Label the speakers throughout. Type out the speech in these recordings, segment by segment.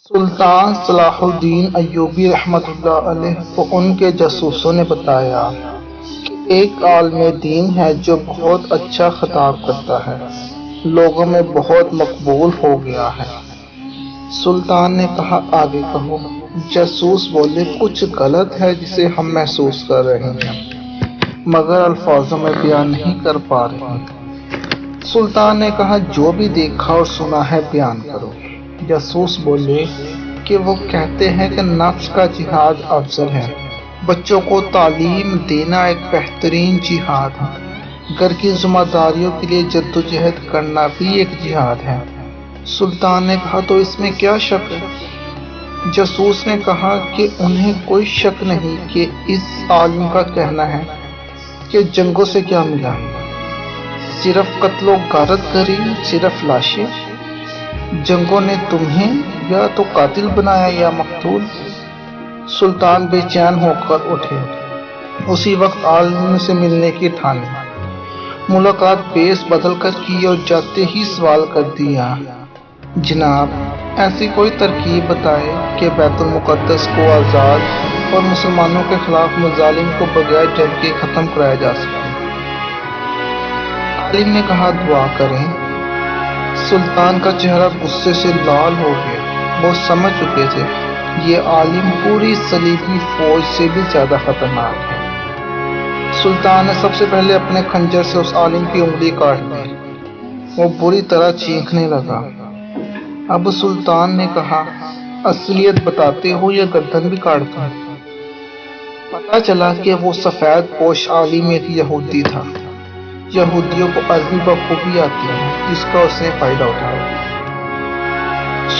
Speaker 1: سلطان صلاح الدین ایوبی رحمۃ اللہ علیہ کو ان کے جاسوسوں نے بتایا کہ ایک عالم دین ہے جو بہت اچھا خطاب کرتا ہے، لوگوں میں بہت مقبول ہو گیا ہے۔ سلطان نے کہا آگے کہو۔ جاسوس بولے کچھ غلط ہے جسے ہم محسوس کر رہے ہیں مگر الفاظوں میں بیان نہیں کر پا رہے۔ سلطان نے کہا جو بھی دیکھا اور سنا ہے بیان کرو۔ جاسوس بولے کہ وہ کہتے ہیں کہ نفس کا جہاد افضل ہے، بچوں کو تعلیم دینا ایک بہترین جہاد ہے، گھر کی ذمہ داریوں کے لیے جدوجہد کرنا بھی ایک جہاد ہے۔ سلطان نے کہا تو اس میں کیا شک ہے؟ جاسوس نے کہا کہ انہیں کوئی شک نہیں کہ اس عالم کا کہنا ہے کہ جنگوں سے کیا ملا، صرف قتل و غارت گری، صرف لاشیں۔ جنگوں نے تمہیں یا تو قاتل بنایا یا مقتول۔ سلطان بے چین ہو کر اٹھے، اسی وقت عالم سے ملنے کی ٹھانی، ملاقات بیس بدل کر کی اور جاتے ہی سوال کر دیا، جناب ایسی کوئی ترکیب بتائے کہ بیت المقدس کو آزاد اور مسلمانوں کے خلاف مظالم کو بغیر جنگ کے ختم کرایا جا سکے۔ عالم نے کہا دعا کریں۔ سلطان کا چہرہ غصے سے لال ہو گیا، وہ سمجھ چکے تھے یہ عالم پوری صلیبی فوج سے بھی زیادہ خطرناک ہے۔ سلطان نے سب سے پہلے اپنے خنجر سے اس عالم کی انگلی کاٹ دی، وہ بری طرح چیخنے لگا۔ اب سلطان نے کہا اصلیت بتاتے ہو یا گردن بھی کاٹ دوں؟ پتہ چلا کہ وہ سفید پوش عالم ایک یہودی تھا۔ یہودیوں کو عربی بخوبی آتی ہے، جس کا اس نے فائدہ اٹھایا۔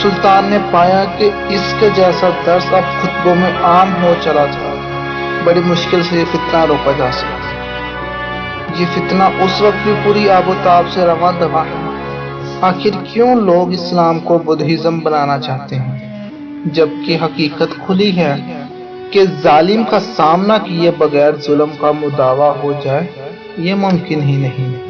Speaker 1: سلطان نے پایا کہ اس کے جیسا درس اب خطبوں میں عام ہو چلا تھا، بڑی مشکل سے یہ فتنہ روکا جا سکتا۔ یہ فتنہ اس وقت بھی پوری آب و تاب سے رواں دواں ہے۔ آخر کیوں لوگ اسلام کو بدھزم بنانا چاہتے ہیں، جبکہ حقیقت کھلی ہے کہ ظالم کا سامنا کیے بغیر ظلم کا مداوع ہو جائے یہ ممکن ہی نہیں۔